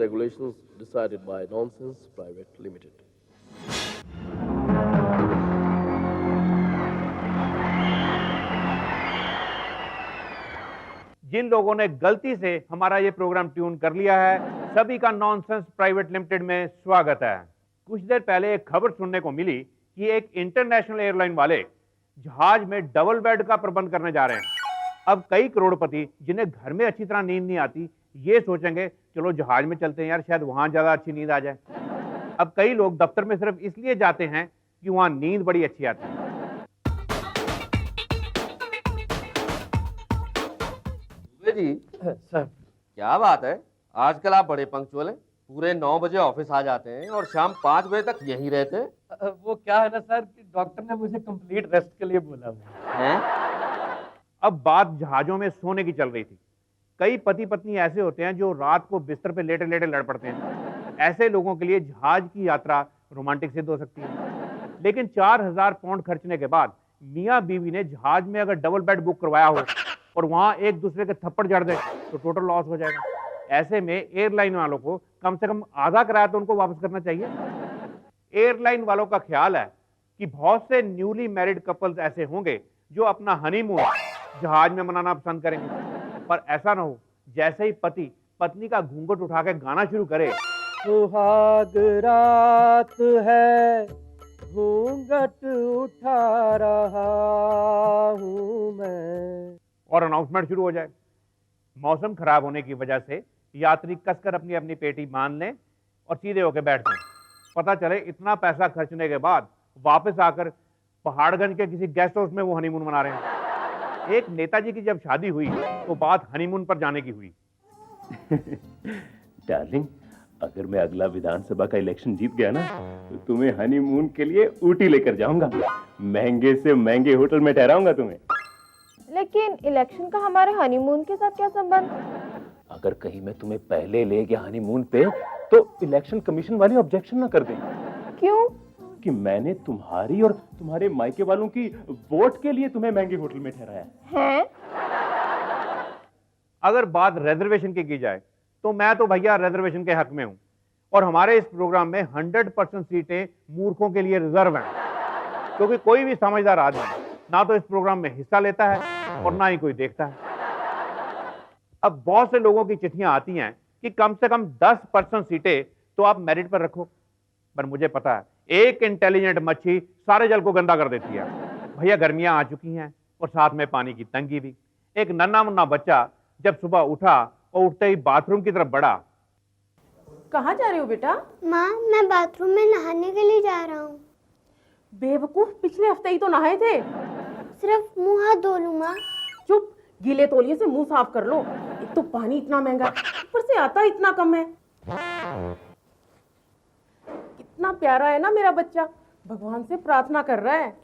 and regulations decided by Nonsense Private Limited. जिन लोगों ने गलती से हमारा ये प्रोग्राम ट्यून कर लिया है, सभी का नॉनसेंस प्राइवेट लिमिटेड में स्वागत है। कुछ देर पहले एक खबर सुनने को मिली कि एक इंटरनेशनल एयरलाइन वाले जहाज में डबल बेड का प्रबंध करने जा रहे हैं। अब कई करोड़पति जिन्हें घर में अच्छी तरह नींद नहीं आती, ये सोचेंगे चलो जहाज में चलते हैं यार, शायद वहां ज्यादा अच्छी नींद आ जाए। अब कई लोग दफ्तर में सिर्फ इसलिए जाते हैं कि वहां नींद बड़ी अच्छी आती है। जी सर, क्या बात है, आजकल आप बड़े पंक्चुअल हैं। पूरे 9 बजे ऑफिस आ जाते हैं और शाम 5 बजे तक यहीं रहते हैं। वो क्या है ना सर कि डॉक्टर ने मुझे कंप्लीट रेस्ट के लिए बोला हुआ है। अब बात जहाजों में सोने की चल रही थी। कई पति पत्नी ऐसे होते हैं जो रात को बिस्तर पे लेटे लेटे लड़ पड़ते हैं। ऐसे लोगों के लिए जहाज की यात्रा रोमांटिक सिद्ध हो सकती है, लेकिन 4000 पाउंड खर्चने के बाद मियाँ बीवी ने जहाज में अगर डबल बेड बुक करवाया हो और वहां एक दूसरे के थप्पड़ जड़ दे तो टोटल लॉस हो जाएगा। ऐसे में एयरलाइन वालों को कम से कम आधा किराया तो उनको वापस करना चाहिए। एयरलाइन वालों का ख्याल है कि बहुत से न्यूली मैरिड कपल्स ऐसे होंगे जो अपना हनीमून जहाज में मनाना पसंद करेंगे, पर ऐसा ना हो जैसे ही पति पत्नी का घूंघट उठा के गाना शुरू करे, सुहाग रात है घूंघट उठा रहा हूँ मैं, और अनाउंसमेंट शुरू हो जाए। मौसम खराब होने की वजह से यात्री कसकर अपनी अपनी पेटी बांध लें और सीधे होकर बैठ जाएं। पता चले इतना पैसा खर्चने के बाद वापस आकर पहाड़गंज के किसी गेस्ट हाउस में वो हनीमून मना रहे हैं। एक नेताजी की जब शादी हुई तो बात हनीमून पर जाने की हुई। डार्लिंग, अगर मैं अगला विधानसभा का इलेक्शन जीत गया ना तो तुम्हें हनीमून के लिए ऊटी लेकर जाऊंगा। महंगे से महंगे होटल में ठहराऊंगा तुम्हें। लेकिन इलेक्शन का हमारे हनीमून के साथ क्या संबंध? अगर कहीं मैं तुम्हें पहले ले गया हनीमून पे तो इलेक्शन कमीशन वाले ऑब्जेक्शन ना कर दें। क्यों? कि मैंने तुम्हारी और तुम्हारे मायके वालों की वोट के लिए तुम्हें महंगे होटल में ठहराया है। अगर बात रिजर्वेशन की जाए तो मैं तो भैया रिजर्वेशन के हक में हूं, और हमारे इस प्रोग्राम में 100% सीटें मूर्खों के लिए रिजर्व हैं, क्योंकि कोई भी समझदार आदमी ना तो इस प्रोग्राम में हिस्सा लेता है और ना ही कोई देखता है। अब बहुत से लोगों की चिट्ठियां आती हैं कि कम से कम 10% सीटें तो आप मेरिट पर रखो, पर मुझे पता है एक इंटेलिजेंट मच्छी सारे जल को गंदा कर देती है। भैया गर्मियां आ चुकी हैं और साथ में पानी की तंगी भी। एक नन्हा मुन्ना बच्चा जब सुबह उठा और उठते ही बाथरूम की तरफ बढ़ा। कहाँ जा रही हो बेटा? माँ, मैं बाथरूम में नहाने के लिए जा रहा हूँ। बेवकूफ, पिछले हफ्ते ही तो नहाए थे। सिर्फ मुंह हाथ धो लूँ माँ। चुप, गीले तौलिए से मुंह साफ कर लो। एक तो पानी इतना महंगा, ऊपर से आता इतना कम है। कितना प्यारा है ना मेरा बच्चा, भगवान से प्रार्थना कर रहा है।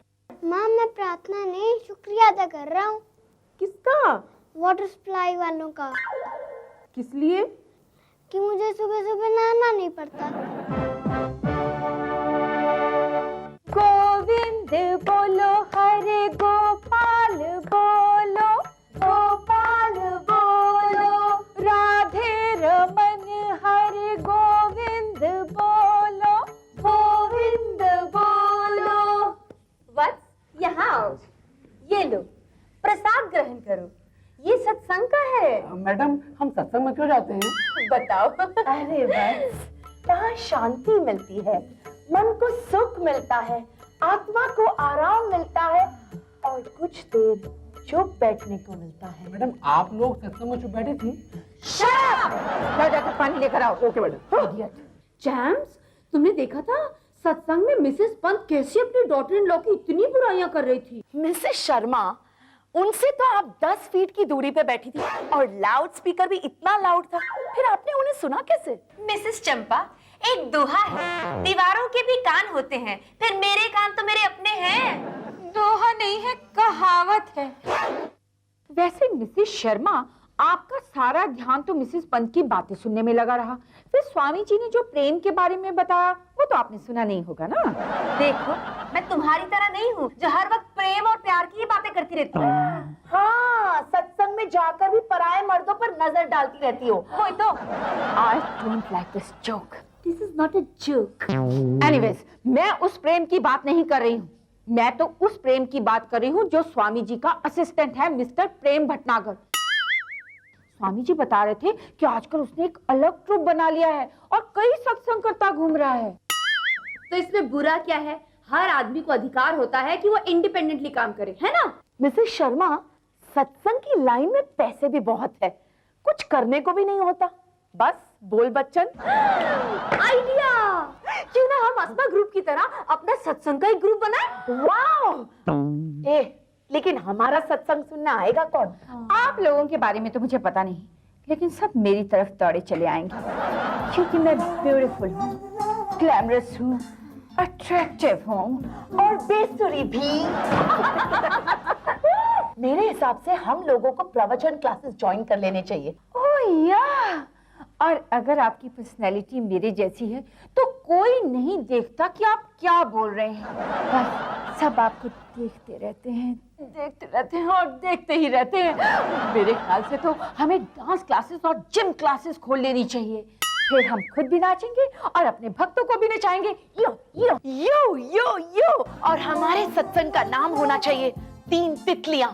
माँ, मैं प्रार्थना नहीं, शुक्रिया अदा कर रहा हूँ। किसका? वाटर सप्लाई वालों का। किस लिए? कि मुझे सुबह सुबह नहाना नहीं पड़ता। गोविंद बोलो, हरे गोपाल बोलो, गोपाल बोलो, राधे रमन हरे गोविंद बोलो, गोविंद बोलो। वत्स, यहाँ आओ, ये लो प्रसाद ग्रहण करो, ये सत्संग का है। मैडम, हम सत्संग में क्यों जाते हैं? बताओ। अरे बस, यहाँ शांति मिलती है, मन को सुख मिलता है, आत्मा को आराम मिलता है और कुछ देर चुप बैठने को मिलता है। मैडम, आप लोग सत्संग में चुप बैठी थी? जाकर पानी लेकर आओ। Okay madam. जैम्स, तुमने देखा था सत्संग में मिसेस पंत कैसे अपनी डॉटर इन लॉ की इतनी बुराइयां कर रही थी? मिसेस शर्मा, उनसे तो आप 10 फीट की दूरी पे बैठी थी और लाउड स्पीकर भी इतना लाउड था, फिर आपने उन्हें सुना कैसे? मिसेस चंपा, एक दोहा है, दीवारों के भी कान होते हैं, फिर मेरे कान तो मेरे अपने हैं। दोहा नहीं है, कहावत है। वैसे मिसेस शर्मा, आपका सारा ध्यान तो मिसेस पंत की बातें सुनने में लगा रहा, फिर स्वामी जी ने जो प्रेम के बारे में बताया वो तो आपने सुना नहीं होगा ना? देखो, मैं तुम्हारी तरह नहीं हूँ जो हर वक्त प्रेम और प्यार की ही बातें करती रहती हूँ। हाँ, सत्संग में जाकर भी पराये मर्दों पर नजर डालती रहती हो। कोई तो I don't like this joke. This is not a joke. Anyways, मैं उस प्रेम की बात नहीं कर रही हूँ, मैं तो उस प्रेम की बात कर रही हूँ जो स्वामी जी का असिस्टेंट है, मिस्टर प्रेम भटनागर। स्वामी जी बता रहे थे कि आजकल उसने एक अलग ट्रुप बना लिया है और कई सत्संग करता घूम रहा है। तो इसमें बुरा क्या है? हर आदमी को अधिकार होता है कि वो इंडिपेंडेंटली काम करे, है ना? मिसेस शर्मा, सत्संग की लाइन में पैसे भी बहुत है, कुछ करने को भी नहीं होता, बस बोल बच्चन। आइडिया! क्यों ना हम अस्मा ग्रुप की तरह अपना सत्संग का एक ग्रुप बनाएं? वाह! लेकिन हमारा सत्संग सुनने आएगा कौन? आप लोगों के बारे में तो मुझे पता नहीं, लेकिन सब मेरी तरफ दौड़े चले आएंगे, क्योंकि मैं ब्यूटीफुल हूँ, ग्लैमरस हूँ, अट्रैक्टिव हूँ और बेसुरी भी। मेरे हिसाब से हम लोगों को प्रवचन क्लासेस ज्वाइन कर लेने चाहिए। ओह या! और अगर आपकी पर्सनैलिटी मेरे जैसी है तो कोई नहीं देखता कि आप क्या बोल रहे हैं, बस सब आपको देखते रहते हैं और देखते ही रहते हैं। मेरे ख्याल से तो हमें डांस क्लासेस और जिम क्लासेस खोल लेनी चाहिए, फिर हम खुद भी नाचेंगे और अपने भक्तों को भी नचाएंगे। यो यो यो यो यो। और हमारे सत्संग का नाम होना चाहिए 3 तितलियां।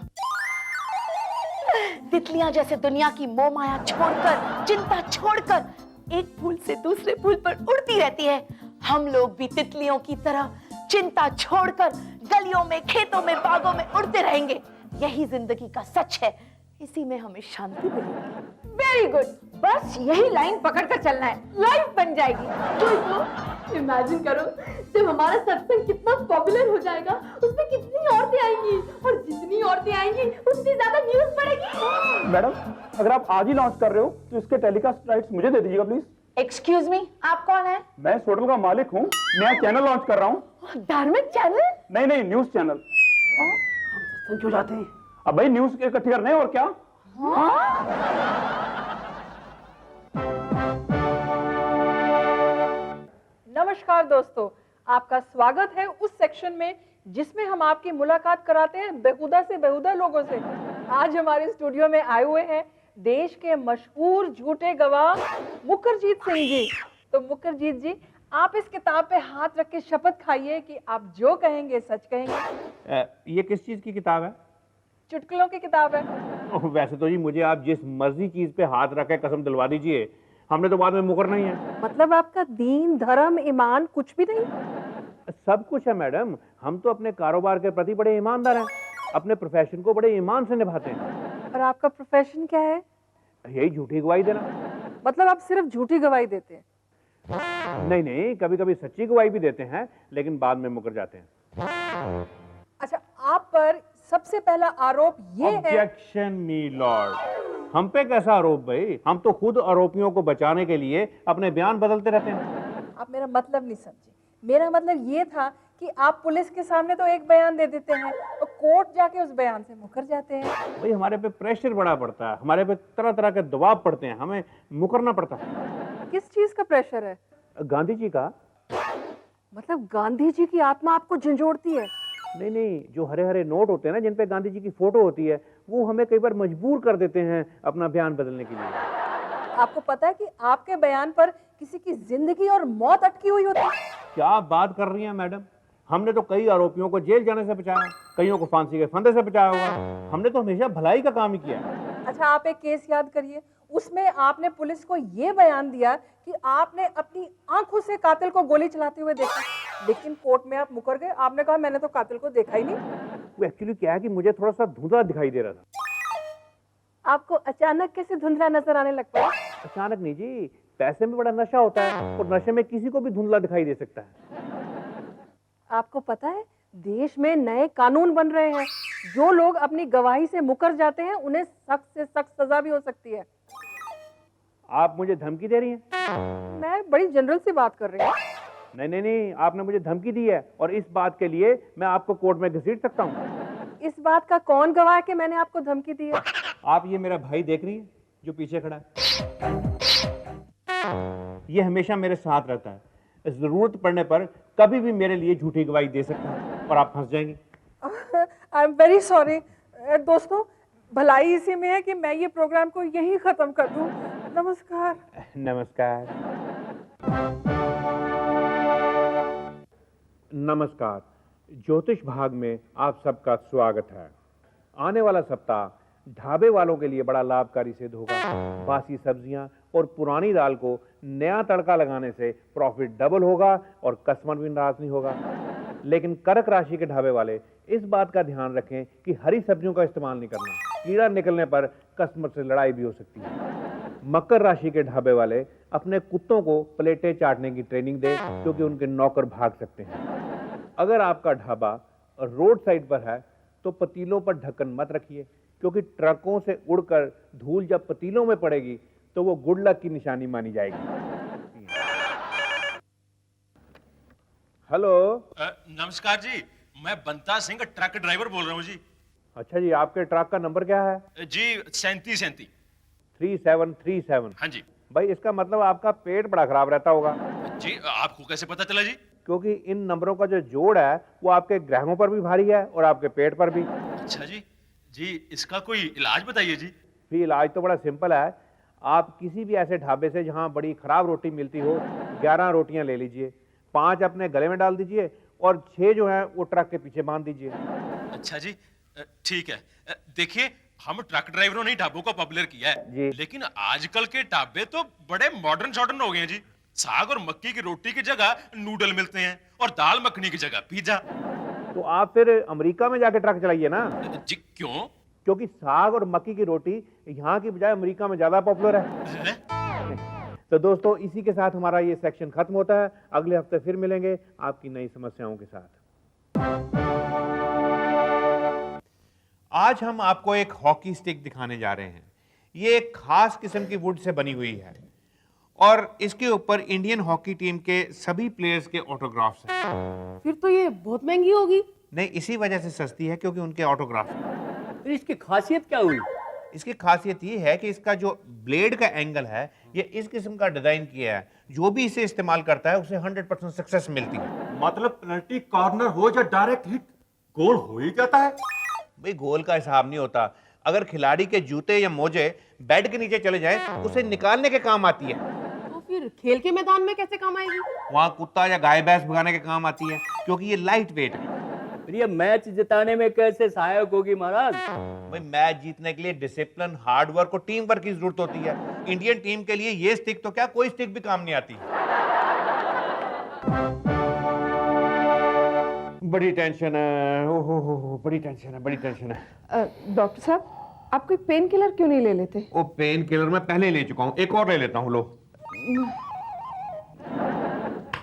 तितलियां जैसे दुनिया की मोह माया छोड़कर, चिंता छोड़कर एक फूल से दूसरे फूल पर उड़ती रहती है, हम लोग भी तितलियों की तरह चिंता छोड़कर गलियों में, खेतों में, बागों में उड़ते रहेंगे। यही जिंदगी का सच है, इसी में हमें शांति मिलेगी। वेरी गुड, बस यही लाइन पकड़कर चलना है, लाइफ बन जाएगी। तो इमेजिन करो जब हमारा सत्संग कितना पॉपुलर हो जाएगा, उसमें कितनी औरतें आएंगी और जितनी औरतें आएंगी उतनी ज्यादा न्यूज बढ़ेगी। मैडम, अगर आप आज ही लॉन्च कर रहे हो तो इसके टेलीकास्ट राइट्स मुझे दे दीजिएगा प्लीज। एक्सक्यूज मी, आप कौन है? मैं इस होटल का मालिक हूँ, नया चैनल लॉन्च कर रहा हूँ। धार्मिक चैनल? नहीं, न्यूज चैनल। हम क्यों जाते हैं? अब भाई न्यूज इकट्ठी करने हैं और क्या। नमस्कार दोस्तों, आपका स्वागत है उस सेक्शन में जिसमें हम आपकी मुलाकात कराते हैं बेहुदा से बेहुदा लोगों से। आज हमारे स्टूडियो में आए हुए हैं देश के मशहूर झूठे गवाह मुखरजीत सिंह जी। तो मुखरजीत जी, आप इस किताब पे हाथ रख के शपथ खाइए कि आप जो कहेंगे सच कहेंगे। ये किस चीज की किताब है? चुटकुलों की किताब है। वैसे तो जी मुझे आप जिस मर्जी चीज पे हाथ रख के कसम दिलवा दीजिए, हमने तो बाद में मुकरना ही है। मतलब आपका दीन, धर्म, ईमान कुछ भी नहीं? सब कुछ है मैडम, हम तो अपने कारोबार के प्रति बड़े ईमानदार हैं, अपने प्रोफेशन को बड़े ईमान से निभाते हैं। और आपका प्रोफेशन क्या है? यही झूठी गवाही देना। मतलब आप सिर्फ झूठी गवाही देते हैं? नहीं, कभी कभी सच्ची गवाही भी देते हैं, लेकिन बाद में मुकर जाते हैं। अच्छा, आप पर सबसे पहला आरोप ये है। Objection my Lord. हम पे कैसा आरोप भाई, हम तो खुद आरोपियों को बचाने के लिए अपने बयान बदलते रहते हैं। आप मेरा मतलब नहीं समझे। मेरा मतलब ये था कि आप पुलिस के सामने तो एक बयान दे देते हैं और कोर्ट जाके उस बयान से मुकर जाते हैं। भाई हमारे पे प्रेशर बड़ा पड़ता है, हमारे पे तरह तरह के दबाव पड़ते हैं, हमें मुकरना पड़ता है। किस चीज का प्रेशर है? गांधी जी का। मतलब गांधी जी की आत्मा आपको झंझोड़ती है? नहीं, जो हरे हरे नोट होते हैं ना, जिन पे गांधी जी की फोटो होती है, वो हमें कई बार मजबूर कर देते हैं अपना बयान बदलने के लिए। आपको पता है कि आपके बयान पर किसी की जिंदगी और मौत अटकी हुई होती है? क्या बात कर रही हैं मैडम, हमने तो कई आरोपियों को जेल जाने से बचाया, कईयों को फांसी के फंदे से बचाया होगा। हमने तो हमेशा भलाई का काम ही किया। अच्छा, आप एक केस याद करिए, उसमें आपने पुलिस को ये बयान दिया कि आपने अपनी आंखों से कातिल को गोली चलाते हुए देखा, लेकिन कोर्ट में आप मुकर गए। आपने कहा मैंने तो कातिल को देखा ही नहीं। वो एक्चुअली क्या है कि मुझे थोड़ा सा धुंधला दिखाई दे रहा था। आपको अचानक कैसे धुंधला नजर आने लगता है? अचानक नहीं जी, पैसे में बड़ा नशा होता है और नशे में किसी को भी धुंधला दिखाई दे सकता है। आपको पता है देश में नए कानून बन रहे हैं, जो लोग अपनी गवाही से मुकर जाते हैं उन्हें सख्त से सख्त सजा भी हो सकती है। आप मुझे धमकी दे रही हैं? मैं बड़ी जनरल सी बात कर रही हूँ। नहीं, आपने मुझे धमकी दी है और इस बात के लिए मैं आपको कोर्ट में घसीट सकता हूँ। इस बात का कौन गवाह है कि मैंने आपको धमकी दी है? आप ये मेरा भाई देख रही है जो पीछे खड़ा है, ये हमेशा मेरे साथ रहता है, जरूरत पड़ने पर कभी भी मेरे लिए झूठी गवाही दे सकता है और आप फंस जाएंगी। I am very sorry. दोस्तों, भलाई इसी में है कि मैं ये प्रोग्राम को यही खत्म कर दूं। नमस्कार। नमस्कार। नमस्कार। ज्योतिष भाग में आप सबका स्वागत है। आने वाला सप्ताह ढाबे वालों के लिए बड़ा लाभकारी सिद्ध होगा। बासी सब्जियां और पुरानी दाल को नया तड़का लगाने से प्रॉफिट डबल होगा और कस्टमर भी नाराज नहीं होगा। लेकिन कर्क राशि के ढाबे वाले इस बात का ध्यान रखें कि हरी सब्जियों का इस्तेमाल नहीं करना। कीड़ा निकलने पर कस्टमर से लड़ाई भी हो सकती है। मकर राशि के ढाबे वाले अपने कुत्तों को प्लेटें चाटने की ट्रेनिंग दें, क्योंकि उनके नौकर भाग सकते हैं। अगर आपका ढाबा रोड साइड पर है तो पतीलों पर ढक्कन मत रखिए, क्योंकि ट्रकों से उड़कर धूल जब पतीलों में पड़ेगी तो वो गुड लक की निशानी मानी जाएगी। हेलो। नमस्कार जी, मैं बंता सिंह ट्रक ड्राइवर बोल रहा हूँ जी। अच्छा जी, आपके ट्रक का नंबर क्या है? जी 3737। 3737। हाँ जी। भाई इसका मतलब आपका पेट बड़ा खराब रहता होगा। जी आपको कैसे पता चला जी? क्योंकि इन नंबरों का जो जोड़ है वो आपके ग्रहों पर भी भारी है और आपके पेट पर भी। अच्छा जी। जी इसका कोई इलाज बताइए जी। भी इलाज तो बड़ा सिंपल है। आप किसी भी ऐसे ढाबे से जहां बड़ी खराब रोटी मिलती हो 11 रोटियां ले लीजिए, 5 अपने गले में डाल दीजिए और 6 जो है वो ट्रक के पीछे बांध दीजिए। अच्छा जी, ठीक है। देखिए हम ट्रक ड्राइवरों ने ढाबों को पॉपुलर किया है जी। लेकिन आजकल के ढाबे तो बड़े मॉडर्न शॉडर्न हो गए हैं जी। साग और मक्की की रोटी की जगह नूडल मिलते हैं और दाल मखनी की जगह पिज्जा। तो आप फिर अमेरिका में जाके ट्रक चलाइए ना। जी क्यों? क्योंकि साग और मक्की की रोटी यहाँ की बजाय अमेरिका में ज्यादा पॉपुलर है। तो दोस्तों इसी के साथ हमारा ये सेक्शन खत्म होता है। अगले हफ्ते फिर मिलेंगे आपकी नई समस्याओं के साथ। आज हम आपको एक हॉकी स्टिक दिखाने जा रहे हैं। ये एक खास किस्म की वुड से बनी हुई है और इसके ऊपर इंडियन हॉकी टीम के सभी प्लेयर्स के ऑटोग्राफ्स हैं। फिर तो ये बहुत महंगी होगी। नहीं, इसी वजह से सस्ती है क्योंकि उनके ऑटोग्राफ हैं। तो इसकी खासियत क्या हुई? इसकी खासियत ये है कि इसका जो ब्लेड का एंगल है ये इस किस्म का डिजाइन किया है। जो भी इसे इस्तेमाल करता है उसे 100% सक्सेस मिलती है। मतलब पेनल्टी कॉर्नर हो या डायरेक्ट हिट, गोल हो ही जाता है। भाई गोल का हिसाब नहीं होता। अगर खिलाड़ी के जूते या मोजे बेड के नीचे चले जाएं तो उसे निकालने के काम आती है। तो फिर खेल के मैदान में कैसे काम आएगी? वहां कुत्ता या गाय भैंस भगाने के काम आती है, क्योंकि ये लाइट वेट है। ये मैच जिताने में कैसे सहायक होगी महाराज? भाई मैच जीतने के लिए डिसिप्लिन, हार्ड वर्क और टीम वर्क की जरूरत होती है। इंडियन टीम के लिए ये स्टिक तो क्या कोई स्टिक भी काम नहीं आती। बड़ी टेंशन है। ओहो, बड़ी टेंशन है, बड़ी टेंशन है। डॉक्टर साहब आप कोई पेन किलर क्यों नहीं ले लेते? वो पेन किलर मैं पहले ले चुका हूँ, एक और ले लेता हूँ। लो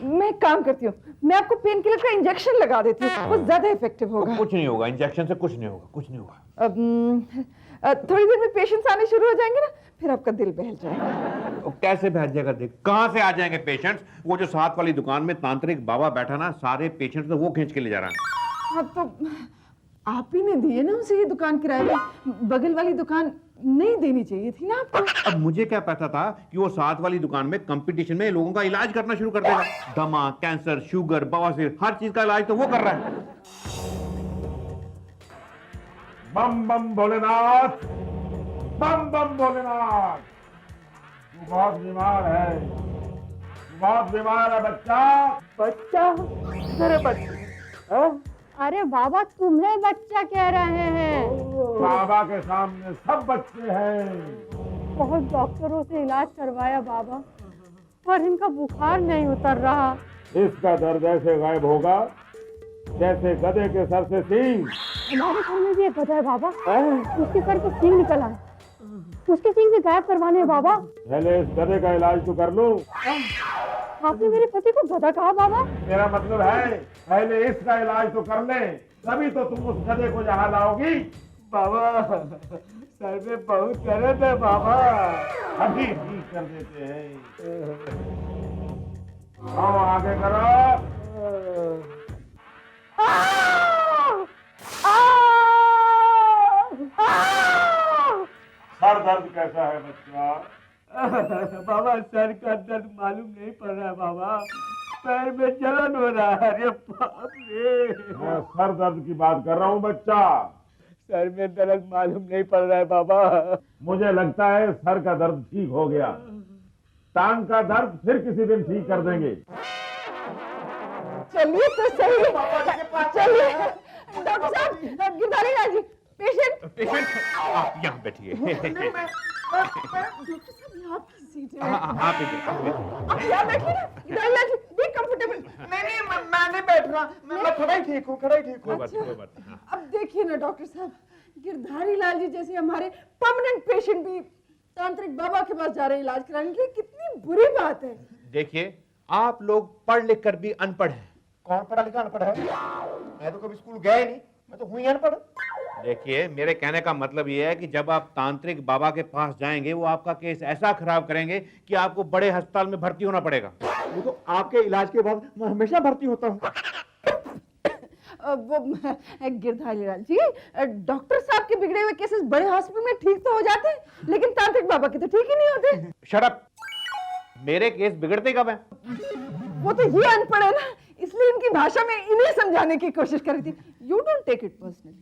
मैं एक काम करती हूँ, मैं आपको पेन किलर का इंजेक्शन लगा देती हूँ, वो ज्यादा इफेक्टिव होगा। कुछ नहीं होगा, इंजेक्शन से कुछ नहीं होगा, कुछ नहीं होगा। थोड़ी देर में पेशेंट्स आने शुरू हो जाएंगे ना, फिर आपका दिल बहल जाएगा। कैसे बहल जाएगा? देख कहाँ से आ जाएंगे पेशेंट्स? वो जो साथ वाली दुकान में तांत्रिक बाबा बैठा ना, सारे पेशेंट्स तो वो खींच के ले जा रहा है। हाँ तो आप ही ने दिए ना उसे ये दुकान किराए पे, बगल वाली दुकान नहीं देनी चाहिए थी ना आपको। अब मुझे क्या पता था कि वो साथ वाली दुकान में कंपटीशन में लोगों का इलाज करना शुरू कर देगा। दमा, कैंसर, शुगर, बवासीर, हर चीज का इलाज तो वो कर रहा है। बम बम भोलेनाथ, बम बम भोलेनाथ। तू बहुत बीमार है, तू बहुत बीमार है बच्चा। बच्चा? मेरे बच्चे? अरे बाबा तुम्हें बच्चा कह रहे हैं। बाबा के सामने सब बच्चे हैं। बहुत डॉक्टरों से इलाज करवाया बाबा, पर इनका बुखार नहीं उतर रहा। इसका दर्द ऐसे गायब होगा जैसे गधे के सर से सींग। हमारे घर में भी एक गधा है बाबा, उसके सर से सींग निकला है, उसके सींग भी गायब करवाने हैं बाबा। पहले इस गधे का इलाज तो कर लो। आपने मेरे पति को गधा कहा बाबा? मेरा मतलब है पहले इसका इलाज तो कर ले, तभी तो तुम उस गधे को यहाँ लाओगी। बाबा सर में बहुत दर्द है बाबा। अभी ठीक कर देते हैं। आओ आगे करो। सर दर्द कैसा है बच्चा? बाबा सर का दर्द मालूम नहीं पड़ रहा है बाबा, पैर में जलन हो रहा है। अरे बाप रे। मैं सर दर्द की बात कर रहा हूँ बच्चा। सर में दर्द मालूम नहीं पड़ रहा है बाबा। मुझे लगता है सर का दर्द ठीक हो गया, टांग का दर्द फिर किसी दिन ठीक कर देंगे। चलिए तो सही, चलिए डॉक्टर साहब, गिरधारी लाल जी, पेशेंट आप यहाँ बैठिए। डॉक्टर साहब यहाँ पर सीट है। हाँ बैठिए। आप यहाँ बैठिए ना, गिरधारी लाल जी, बी कंफर्टेबल। नहीं मैं नहीं बैठ रहा, मैं खड़ा ही ठीक हूँ, खड़ा ही ठीक हूँ। अच्छा, अब देखिए ना डॉक्टर साहब, गिरधारी लाल जी जैसे हमारे परमानेंट पेशेंट भी तांत्रिक बाबा के पास जा रहे हैं इलाज कराने के लिए, कितनी बुरी बात है। देखिए, आप लोग पढ़ लिख कर भी अनपढ़ हैं। कौन पढ़ा लिखा अनपढ़ है? मैं तो कभी स्कूल गया ही नहीं, मैं तो हुई अनपढ़। देखिए, मेरे कहने का मतलब ये है कि जब आप तांत्रिक बाबा के पास जाएंगे, वो आपका केस ऐसा खराब करेंगे कि आपको बड़े अस्पताल में भर्ती होना पड़ेगा। वो तो आपके इलाज के बाद मैं हमेशा भर्ती होता हूँ। वो गिरधारी लाल जी, डॉक्टर साहब के बिगड़े हुए केसेस बड़े हॉस्पिटल में ठीक तो हो जाते हैं, लेकिन तांत्रिक बाबा के तो ठीक ही नहीं होते। Shut up! मेरे केस बिगड़ते कब हैं? वो तो ये अनपढ़ है ना, इसलिए इनकी भाषा में इन्हें समझाने की कोशिश कर रही थी। You don't take it personally.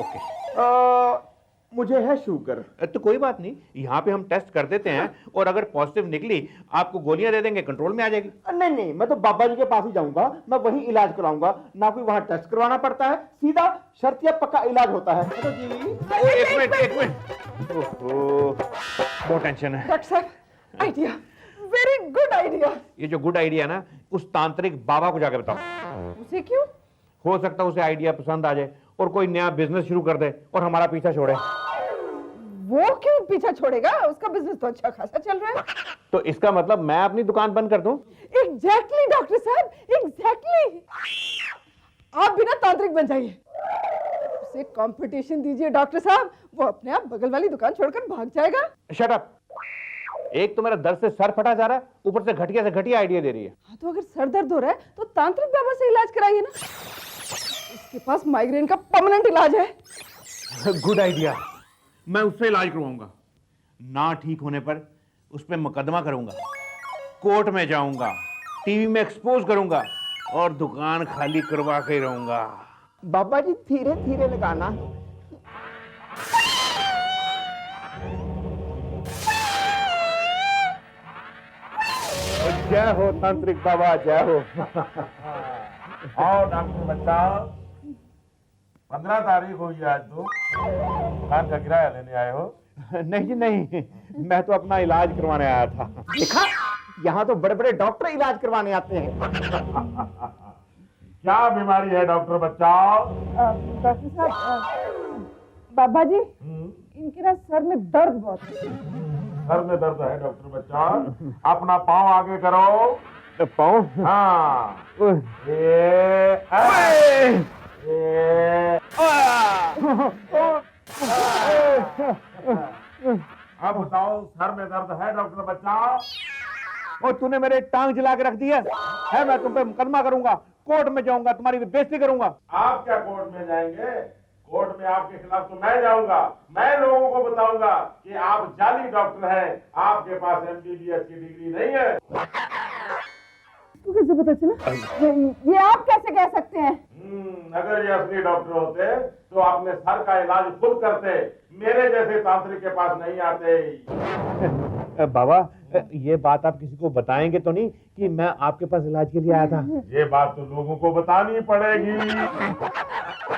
Okay. मुझे है शुगर। तो कोई बात नहीं, यहाँ पे हम टेस्ट कर देते हैं और अगर पॉजिटिव निकली आपको गोलियां दे देंगे, कंट्रोल में आ जाएगी। नहीं, मैं तो बाबा जी के पास ही जाऊंगा, मैं वहीं इलाज कराऊंगा, ना कोई वहाँ टेस्ट करवाना पड़ता है, सीधा शर्तिया पक्का इलाज होता है। एक मिनट। ओहो, बहुत टेंशन है। डॉक्टर साहब, आइडिया, वेरी गुड आइडिया। ये जो गुड आइडिया ना, उस तांत्रिक बाबा को जाके बताओ। उसे क्यों? हो सकता है उसे आइडिया पसंद आ जाए और कोई नया बिजनेस शुरू कर दे और हमारा पीछा छोड़े। वो क्यों पीछा छोड़ेगा? उसका बिजनेस तो अच्छा खासा चल रहा है। तो इसका मतलब मैं अपनी दुकान बंद कर दूं? एग्जैक्टली डॉक्टर साहब, एग्जैक्टली। आप भी ना तांत्रिक बन जाइए, उसे कंपटीशन दीजिए डॉक्टर साहब, वो अपने आप बगल वाली दुकान छोड़कर भाग जाएगा। Shut up! एक तो मेरा दर्द से सर फटा जा रहा है, ऊपर से घटिया आइडिया दे रही है। हाँ, तो अगर सर दर्द हो रहा है तो तांत्रिक बाबा से इलाज कराइए ना, उसके पास माइग्रेन का परमानेंट इलाज है। गुड आइडिया, मैं उससे इलाज करवाऊंगा। ना ठीक होने पर उस पर मुकदमा करूंगा, कोर्ट में जाऊंगा, टीवी में एक्सपोज करूंगा और दुकान खाली करवा के रहूंगा। बाबा जी धीरे धीरे लगाना। जय हो तांत्रिक बाबा, जय हो। आओ डॉक्टर बच्चा, 15 तारीख हुई आज तो दुकान का किराया लेने आए हो? नहीं जी नहीं, मैं तो अपना इलाज करवाने आया था। देखा, यहाँ तो बड़े बड़े डॉक्टर इलाज करवाने आते हैं। क्या बीमारी है डॉक्टर बच्चा? डॉक्टर साहब, बाबा जी, इनके ना सर में दर्द बहुत है। सर में दर्द है डॉक्टर बच्चा, अपना पाँव आगे करो। पाँव? हाँ। अब बताओ, सर में दर्द है डॉक्टर बच्चा? और तूने मेरे टांग जला के रख दिया है, मैं तुम पे मुकदमा करूंगा, कोर्ट में जाऊंगा, तुम्हारी बेइज्जती करूंगा। आप क्या कोर्ट में जाएंगे? कोर्ट में आपके खिलाफ तो मैं जाऊंगा, मैं लोगों को बताऊंगा कि आप जाली डॉक्टर हैं, आपके पास MBBS की डिग्री नहीं है। तो कैसे पता चला? ये आप कैसे कह सकते हैं? अगर ये असली डॉक्टर होते तो अपने सर का इलाज खुद करते, मेरे जैसे तांत्रिक के पास नहीं आते। बाबा, ये बात आप किसी को बताएंगे तो नहीं कि मैं आपके पास इलाज के लिए आया था? ये बात तो लोगों को बतानी पड़ेगी।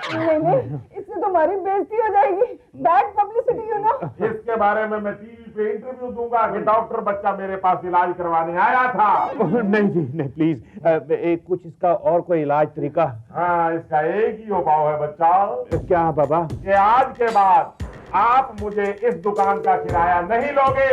नहीं, इससे तुम्हारी बेइज्जती हो जाएगी, बैड पब्लिसिटी यू नो। इसके बारे में मैं टीवी पे इंटरव्यू दूंगा कि डॉक्टर बच्चा मेरे पास इलाज करवाने आया था। नहीं जी नहीं, प्लीज कुछ इसका और कोई इलाज तरीका? हाँ, इसका एक ही उपाय है बच्चा। क्या बाबा? कि आज के बाद आप मुझे इस दुकान का किराया नहीं लोगे।